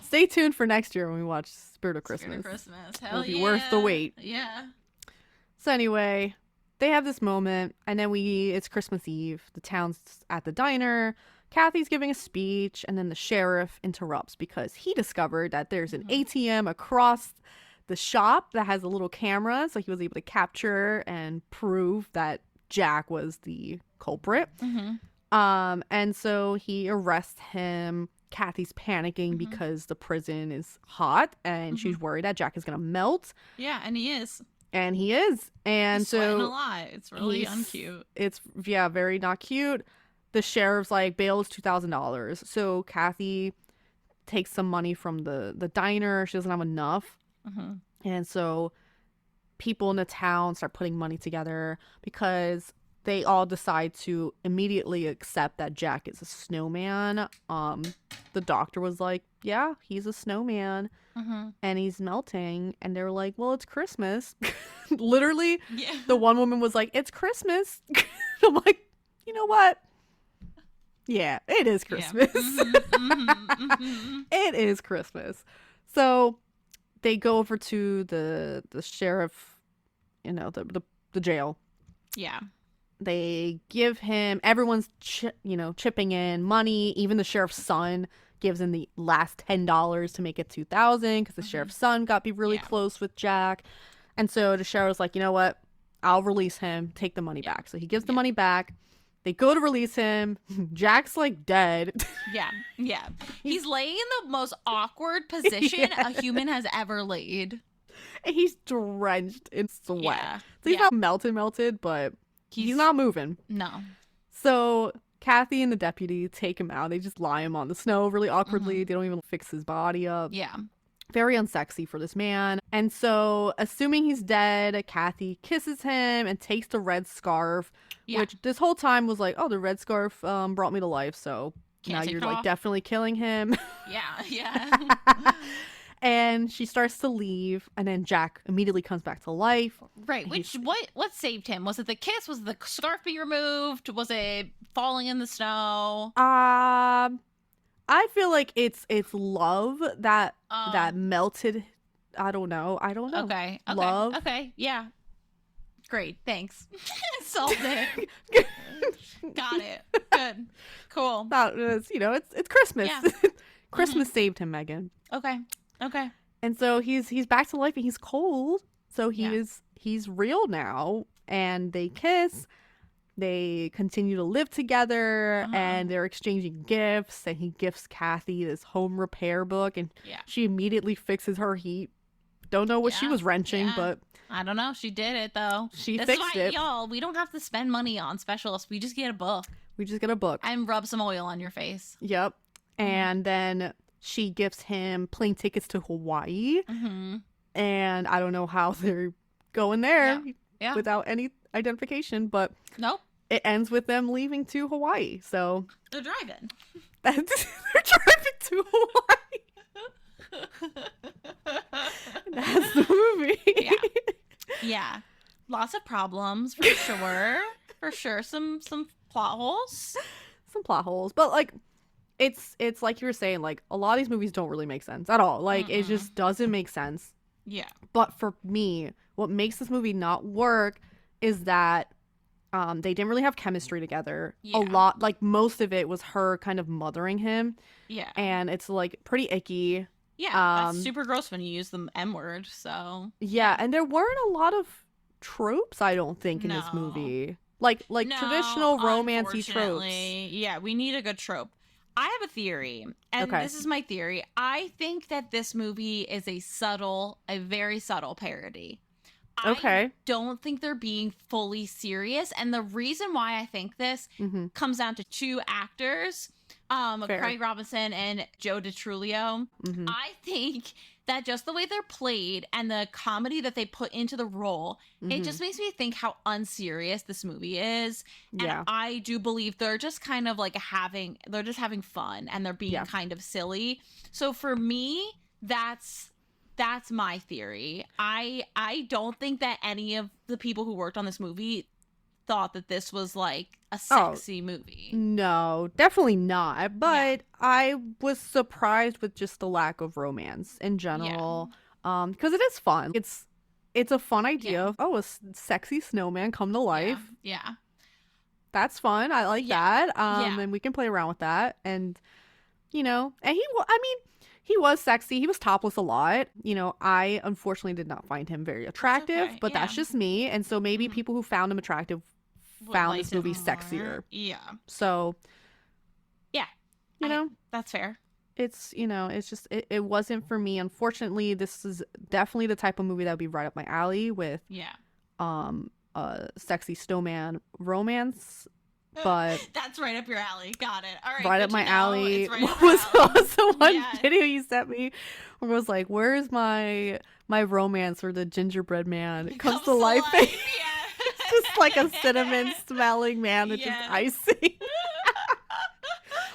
stay tuned for next year when we watch Spirit of Christmas. Spirit of Christmas. Hell It'll be worth the wait. Yeah. So anyway, they have this moment, and then it's Christmas Eve. The town's at the diner. Kathy's giving a speech, and then the sheriff interrupts because he discovered that there's an ATM across the shop that has a little camera, so he was able to capture and prove that Jack was the culprit. And so he arrests him. Kathy's panicking because the prison is hot, and she's worried that Jack is gonna melt. Yeah, and he is. And he is. And He's sweating a so lot. It's really he's- uncute. it's very not cute. The sheriff's like, bail is $2,000. So Kathy takes some money from the diner. She doesn't have enough. And so people in the town start putting money together because they all decide to immediately accept that Jack is a snowman. The doctor was like, yeah, he's a snowman. And he's melting. And they're like, well, it's Christmas. Literally, Yeah. the one woman was like, it's Christmas. I'm like, you know what? Yeah, it is Christmas. It is Christmas. So they go over to the sheriff, the jail. Yeah. They give him, everyone's chipping in money. Even the sheriff's son gives him the last $10 to make it $2,000 because the sheriff's son got be really close with Jack. And so the sheriff's like, you know what? I'll release him. Take the money back. So he gives the money back. They go to release him. Jack's like dead. Yeah. He's laying in the most awkward position a human has ever laid. And he's drenched in sweat. Yeah. So he's not melted, but he's not moving. No. So Kathy and the deputy take him out. They just lie him on the snow really awkwardly. They don't even fix his body up. Yeah. Very unsexy for this man. And so, assuming he's dead, Kathy kisses him and takes the red scarf, which this whole time was like, oh, the red scarf brought me to life. So Can't now take you're it like off. definitely killing him. Yeah. And she starts to leave, and then Jack immediately comes back to life. Right. What saved him? Was it the kiss? Was it the scarf being removed? Was it falling in the snow? I feel like it's love that melted. I don't know. Okay. Love. Okay. Yeah. Great. Thanks. Solved it. Got it. Good. Cool. It's Christmas. Yeah. Christmas saved him, Megan. Okay. And so he's back to life, and he's cold. So he's real now, and they kiss. They continue to live together, and they're exchanging gifts, and he gifts Kathy this home repair book, and she immediately fixes her heat. Don't know what she was wrenching, but I don't know. She did it though. She This fixed is why, it. y'all, we don't have to spend money on specialists. We just get a book We just get a book. and rub some oil on your face. Yep. And then she gifts him plane tickets to Hawaii, and I don't know how they're going there Yeah. without any identification, but Nope. it ends with them leaving to Hawaii. So They're driving. they're driving to Hawaii. That's the movie. Yeah. Lots of problems for sure. For sure. Some plot holes. Some plot holes, but like it's like you were saying, like a lot of these movies don't really make sense at all. Like it just doesn't make sense. Yeah. But for me, what makes this movie not work is that they didn't really have chemistry together. Yeah. A lot, like most of it was her kind of mothering him. Yeah. And it's like pretty icky. Yeah, that's super gross when you use the M word, so. Yeah, and there weren't a lot of tropes, I don't think, in this No. movie. Like traditional romancy tropes. Yeah, we need a good trope. I have a theory, and Okay. this is my theory. I think that this movie is a very subtle parody. Okay. I don't think they're being fully serious, and the reason why I think this Mm-hmm. comes down to two actors, Fair. Craig Robinson and Joe DiTrulio. Mm-hmm. I think that just the way they're played and the comedy that they put into the role, it just makes me think how unserious this movie is. And Yeah. I do believe they're just kind of like having fun and they're being kind of silly. So for me, that's my theory. I don't think that any of the people who worked on this movie thought that this was like a sexy movie. No, definitely not. But I was surprised with just the lack of romance in general. Because it is fun. It's a fun idea of, a sexy snowman come to life. Yeah. That's fun. I like that. Yeah. And we can play around with that. And and he was sexy. He was topless a lot. I unfortunately did not find him very attractive, okay. but that's Yeah. just me. And so maybe people who found him attractive found Liked this it movie more. sexier. Yeah. So, Yeah. That's fair. it's, it's just, it wasn't for me. Unfortunately, this is definitely the type of movie that would be right up my alley with, Yeah. sexy snowman romance. But that's right up your alley. Got it. All right. right good up my to know. alley. It's right up What your alley. was the one Yeah. video you sent me where it was like, where's my romance where the gingerbread man It comes to life? Yeah. It's just like a cinnamon smelling man that's just icing.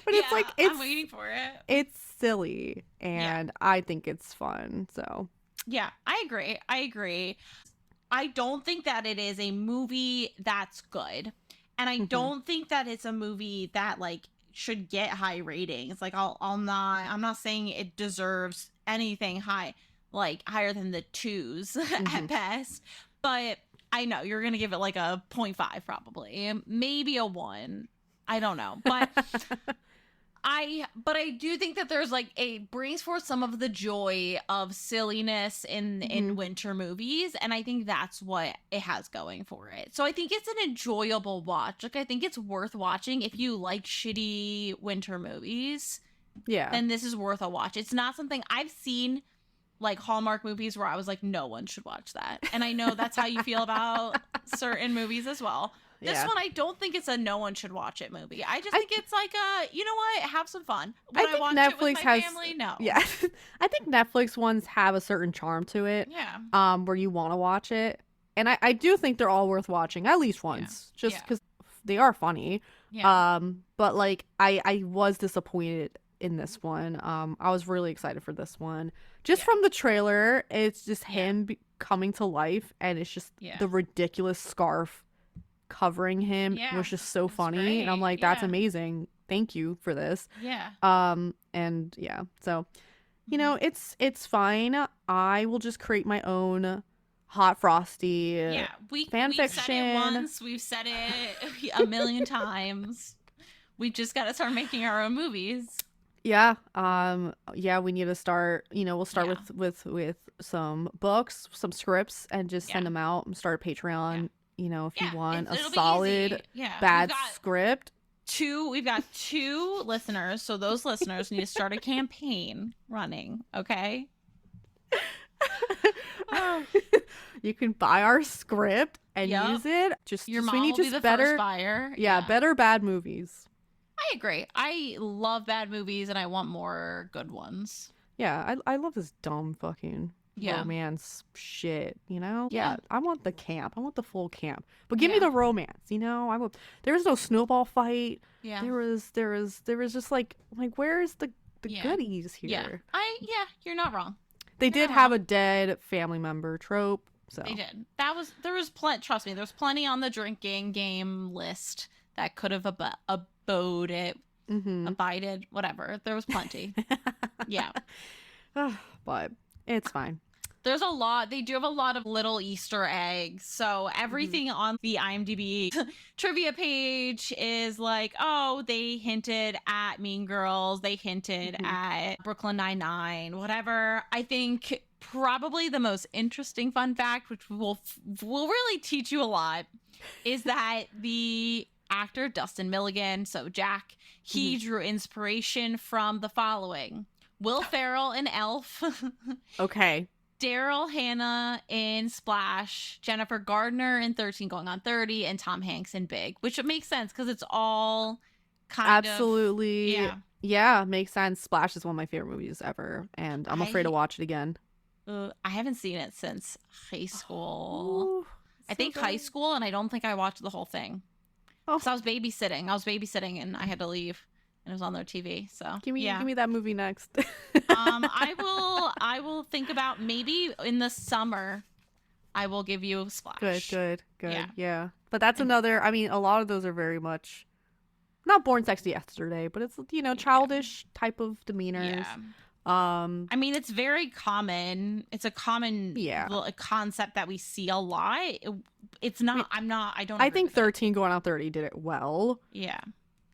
But it's like, I'm waiting for it. it's silly and I think it's fun. So Yeah, I agree. I don't think that it is a movie that's good. And I don't think that it's a movie that like should get high ratings. Like I'm not saying it deserves anything higher than the 2s at best. But I know you're going to give it like a 0.5 probably. Maybe a 1. I don't know. But I do think that there's like it brings forth some of the joy of silliness in winter movies, and I think that's what it has going for it. So I think it's an enjoyable watch. Like I think it's worth watching if you like shitty winter movies. yeah. Then this is worth a watch. It's not something I've seen like Hallmark movies where I was like, no one should watch that. And I know that's how you feel about certain movies as well. This one, I don't think it's a no one should watch it movie. I just think it's like you know what? Have some fun. Would I watch it with my family? No. Yeah. I think Netflix ones have a certain charm to it. Yeah. Where you want to watch it. And I do think they're all worth watching at least once. Just because they are funny. Yeah. But like I was disappointed in this one. I was really excited for this one. Just from the trailer, it's just him coming to life, and it's just the ridiculous scarf covering him was just so funny. great. And I'm like, that's amazing. Thank you for this. Yeah. And yeah, so it's fine. I will just create my own Hot Frosty fan we've fiction. said it once. We've said it a million times. We've just got to start making our own movies. Yeah. We need to start, we'll start with some books, some scripts, and just send them out and start a Patreon, if you want a solid bad script. We've got 2 listeners, so those listeners need to start a campaign running, okay? You can buy our script and use it. Your we mom need will be just the better first buyer. better bad movies. I agree. I love bad movies and I want more good ones. Yeah, I love this dumb fucking romance shit, Yeah, I want the camp. I want the full camp. But give me the romance, there was no snowball fight. Yeah. There was just like where's the goodies here? Yeah. You're not wrong. They did have a dead family member trope. So They did. There was plenty. Trust me, there was plenty on the drinking game list that could have abided, whatever. There was plenty. Yeah. But it's fine. There's a lot. They do have a lot of little Easter eggs. So everything on the IMDb trivia page is like, oh, they hinted at Mean Girls. They hinted at Brooklyn Nine-Nine, whatever. I think probably the most interesting fun fact, which will really teach you a lot, is that the actor Dustin Milligan, so Jack, he drew inspiration from the following: Will Ferrell in Elf. Okay. Daryl Hannah in Splash, Jennifer Gardner in 13 Going on 30, and Tom Hanks in Big, which makes sense because it's all kind Absolutely. of... Yeah, makes sense. Splash is one of my favorite movies ever, and I'm afraid to watch it again. I haven't seen it since high school. Ooh, I think high school, and I don't think I watched the whole thing. Because I was babysitting, and I had to leave. And it was on their TV, so give me that movie next. I will think about maybe in the summer. I will give you Splash. Good. Yeah. But that's another. I mean, a lot of those are very much not Born Sexy Yesterday, but it's childish type of demeanors. Yeah. I mean, it's very common. It's a common concept that we see a lot. It's not. I think 13 Going on 30 did it well. Yeah.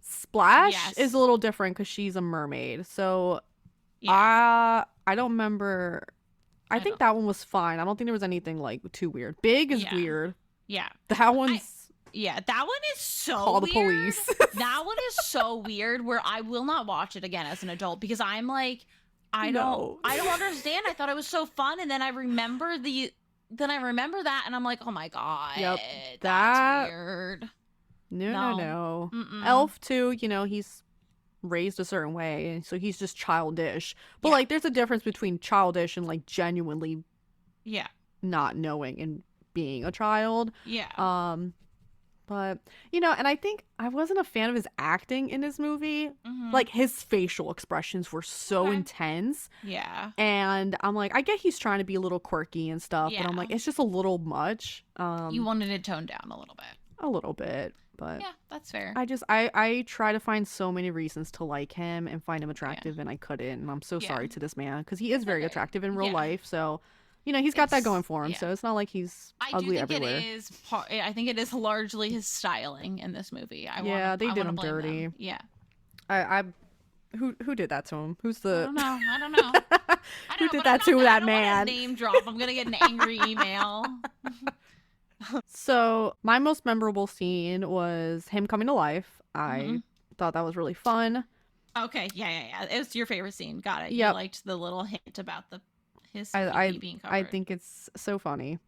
Splash is a little different because she's a mermaid. So I don't remember. I think that one was fine. I don't think there was anything like too weird. Big is weird. Yeah. That one's that one is so call weird. The police. That one is so weird where I will not watch it again as an adult because I'm like, I don't understand. I thought it was so fun, and then I remember that and I'm like, oh my god. Yep. That's weird. No. Elf too, he's raised a certain way, and so he's just childish. But like, there's a difference between childish and like genuinely, not knowing and being a child. Yeah. But and I think I wasn't a fan of his acting in this movie. Like his facial expressions were so intense. Yeah. And I'm like, I get he's trying to be a little quirky and stuff, but I'm like, it's just a little much. You wanted to tone down a little bit. A little bit. But yeah, that's fair. I try to find so many reasons to like him and find him attractive, and I couldn't. And I'm so sorry to this man because he is very attractive in real life. So, he's got that going for him. So it's not like he's ugly everywhere. I think it is largely his styling in this movie. They did him dirty. Them. Yeah. Who did that to him? Who's the? I don't know. Who did that to that man? Name drop. I'm gonna get an angry email. So my most memorable scene was him coming to life. I thought that was really fun. Okay, yeah. It was your favorite scene. Got it. Yep. You liked the little hint about his being covered. I think it's so funny.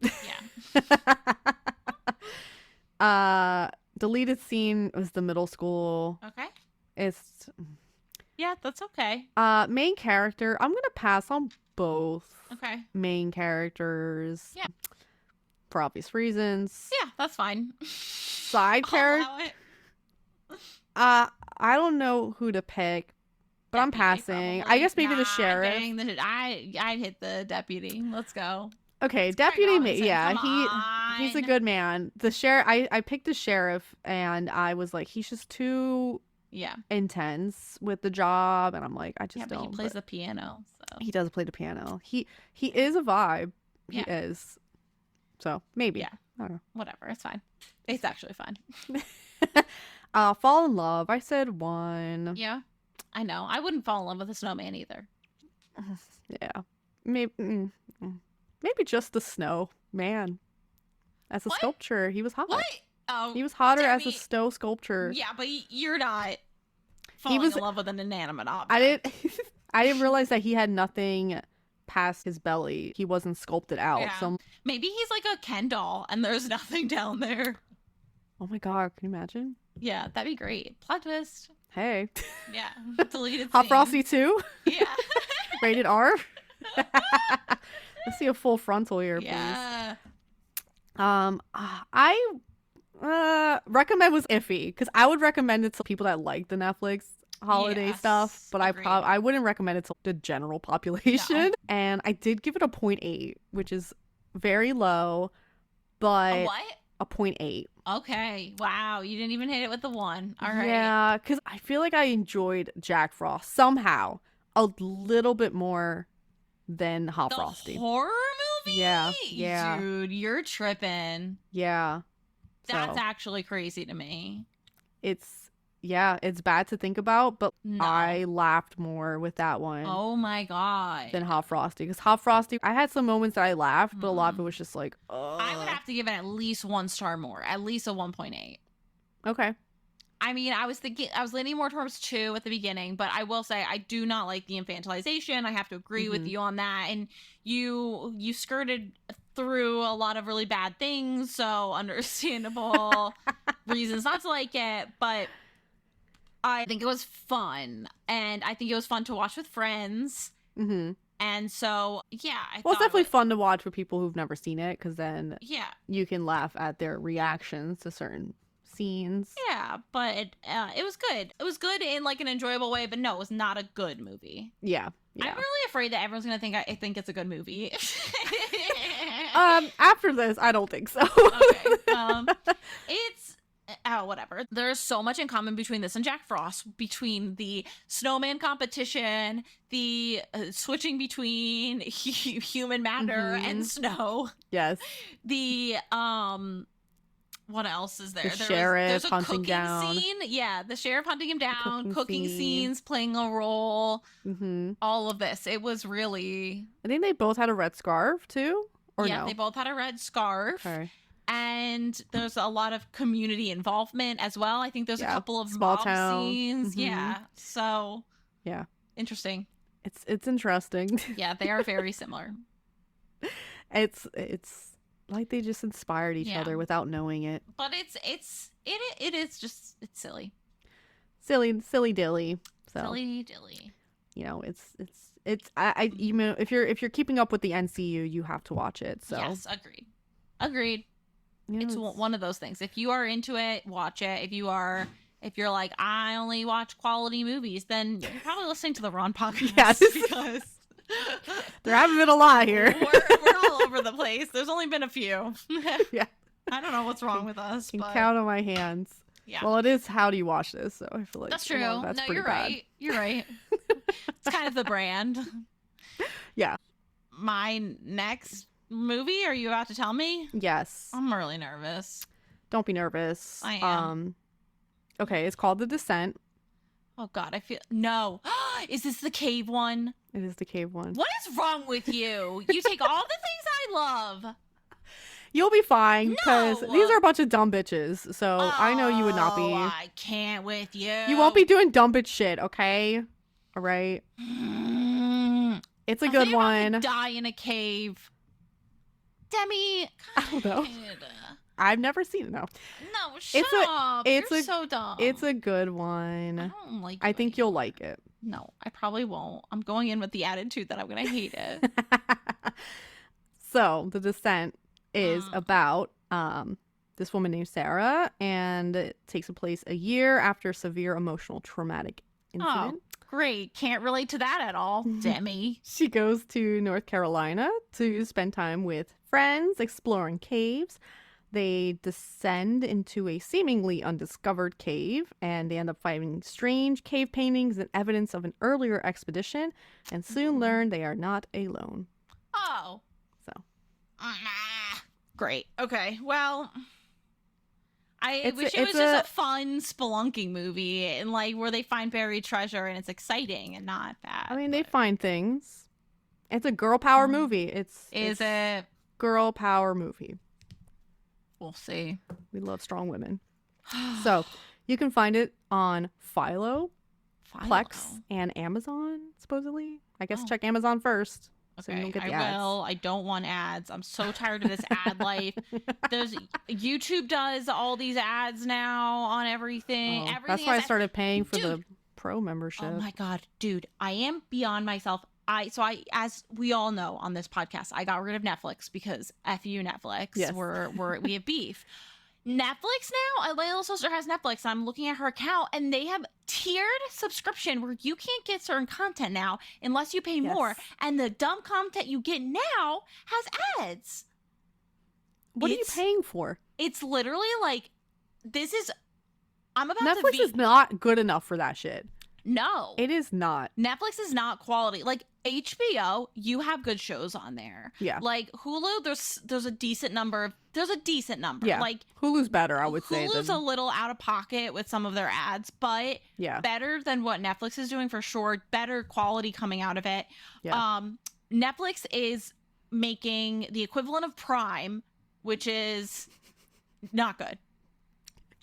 Yeah. Deleted scene was the middle school. Okay. That's okay. Main character. I'm gonna pass on both. Okay. Main characters. Yeah. For obvious reasons. Yeah, that's fine. Side character. I don't know who to pick, but deputy, I'm passing. Probably. I guess maybe the sheriff. Dang, I'd hit the deputy. Let's go. Okay, deputy. He's a good man. The sheriff. I picked the sheriff, and I was like, he's just too intense with the job, and I'm like, I just don't. But he plays the piano. So he does play the piano. He is a vibe. He is. So maybe. Yeah. I don't know. Whatever. It's fine. It's actually fine. Fall in love. I said 1. Yeah. I know. I wouldn't fall in love with a snowman either. Yeah. Maybe just the snow man. As a sculpture. He was hot. What? Oh, he was hotter as a snow sculpture. Yeah, but you're not falling in love with an inanimate object. I didn't realize that he had nothing past his belly. He wasn't sculpted out. Yeah. So maybe he's like a Ken doll and there's nothing down there. Oh my god, can you imagine? Yeah, that'd be great. Plot twist. Hey. Yeah. Deleted Hot Frosty 2? Yeah. Rated R? Let's see a full frontal here, please. Yeah. I recommend was iffy because I would recommend it to people that like the Netflix holiday stuff, but I wouldn't recommend it to the general population. No. And I did give it a 0.8, which is very low, A but what? a 0.8. Okay. Wow. You didn't even hit it with the 1. All right. Yeah, because I feel like I enjoyed Jack Frost somehow a little bit more than Hot The Frosty. horror movie? Yeah. Dude, you're tripping. Yeah. That's So actually crazy to me. it's bad to think about, but No. I laughed more with that one Oh my God. than Hot Frosty. Because Hot Frosty, I had some moments that I laughed, but a lot of it was just like, I would have to give it at least 1 star more, at least a 1.8. Okay. I mean, I was leaning more towards 2 at the beginning, but I will say I do not like the infantilization. I have to agree with you on that. And you skirted through a lot of really bad things, so understandable reasons not to like it, but I think it was fun, and I think it was fun to watch with friends. Mm-hmm. And so, yeah, Well, it's definitely fun to watch for people who've never seen it, because then yeah, you can laugh at their reactions to certain scenes. yeah, but it was good. It was good in like an enjoyable way, but no, it was not a good movie. Yeah. I'm really afraid that everyone's gonna think I think it's a good movie. After this, I don't think so. Okay. It's whatever. There's so much in common between this and Jack Frost, between the snowman competition, the switching between human matter and snow. Yes. The what else is there? The sheriff there's a hunting cooking down. scene. Yeah, the sheriff hunting him down, cooking scene. scenes playing a role. Mm-hmm. All of this. It was really. I think they both had a red scarf too, or yeah, no? they both had a red scarf. Okay. And there's a lot of community involvement as well. I think there's a couple of small mob town scenes. Mhm. Yeah. So Yeah, interesting. it's interesting. Yeah, they are very similar. It's like they just inspired each Yeah. other without knowing it. But it is just it's silly. Silly dilly. So Silly dilly. you know, I you know, if you're keeping up with the NCU, you have to watch it. So Yes, agreed. you know, It's one of those things. If you are into it, watch it. If you're like, I only watch quality movies, then you're probably listening to the wrong podcast. Yes. Because there haven't been a lot here. we're all over the place. There's only been a few. Yeah. I don't know what's wrong with us. I can But count on my hands. yeah. Well, it is How Do You Watch This? So I feel like That's true. well, that's No, pretty you're bad. right. You're right. It's kind of the brand. Yeah. My next movie, are you about to tell me? Yes. I'm really nervous. Don't be nervous. I am. Okay, it's called The Descent. Oh God, I feel no. Is this the cave one? It is the cave one. What is wrong with you? You take all the things I love. You'll be fine because No! these are a bunch of dumb bitches. So I know you would not be. Oh, I can't with you. You won't be doing dumb bitch shit, okay? All right. Mm. It's a Are good they about to one. Die in a cave. Demi. I don't know. I've never seen it. No, No, shut up. You're so dumb. it's a good I one. don't like. I you think you'll like it. No, I probably won't. I'm going in with the attitude that I'm gonna hate it. So The Descent is about this woman named Sarah, and it takes place a year after a severe emotional traumatic incident. Oh, great. Can't relate to that at all, Demi. She goes to North Carolina to spend time with friends exploring caves. They descend into a seemingly undiscovered cave, and they end up finding strange cave paintings and evidence of an earlier expedition, and soon learn they are not alone. Oh. So Great. Okay. Well, I It's wish a- it was it's just a- a fun spelunking movie and like where they find buried treasure and it's exciting and not bad. I mean, they but- find things. It's a girl power movie. It's it? girl power movie. We'll see. We love strong women. So you can find it on Philo, Plex, and Amazon, supposedly. I guess Oh. check Amazon first. So you Okay, don't get the I ads. will. I don't want ads. I'm so tired of this ad life. There's YouTube does all these ads now on everything. Oh, Everything that's why I has started paying for the Dude. pro membership. Oh my god, dude, I am beyond myself. I as we all know on this podcast, I got rid of Netflix because F you Netflix. Yes. We have beef. Netflix now, my little sister has Netflix. I'm looking at her account and they have tiered subscription where you can't get certain content now unless you pay more. Yes. And the dumb content you get now has ads. What are you paying for? It's literally like, I'm about to Netflix is not good enough for that shit. No. It is not. Netflix is not quality. Like HBO, you have good shows on there. Yeah. Like Hulu, there's a decent number. Yeah. Like Hulu's better, I would say. Hulu's a little out of pocket with some of their ads, but better than what Netflix is doing for sure. Better quality coming out of it. Yeah. Netflix is making the equivalent of Prime, which is not good.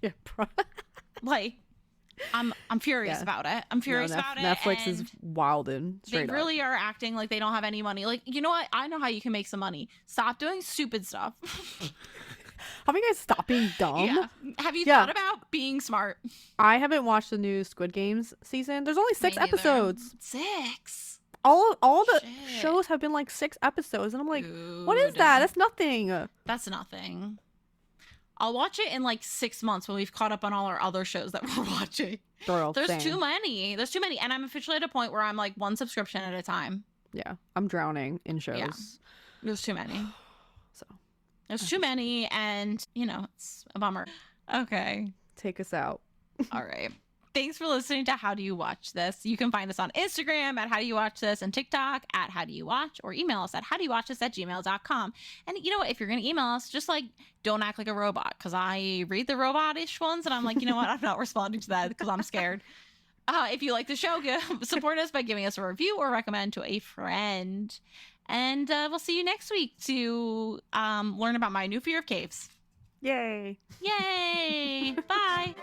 Yeah. Like, I'm furious about it. I'm furious about it. Netflix is wildin'. They really are acting like they don't have any money. Like, you know what? I know how you can make some money. Stop doing stupid stuff. How about you guys stop being dumb? Yeah. Have you thought about being smart? I haven't watched the new Squid Games season. There's only 6 episodes. 6. All the shows have been like 6 episodes, and I'm like, what is that? That's nothing. That's nothing. I'll watch it in like 6 months when we've caught up on all our other shows that we're watching. Girl, There's too many. And I'm officially at a point where I'm like one subscription at a time. Yeah, I'm drowning in shows. Yeah. There's too many. So there's too many, and it's a bummer. Okay. Take us out. All right. Thanks for listening to How Do You Watch This? You can find us on Instagram at How Do You Watch This and TikTok at How Do You Watch, or email us at howdoyouwatchthis@gmail.com. And you know what? If you're going to email us, just like don't act like a robot, because I read the robot-ish ones and I'm like, you know what? I'm not responding to that because I'm scared. If you like the show, support us by giving us a review or recommend to a friend. And we'll see you next week to learn about my new fear of caves. Yay. Yay. Bye.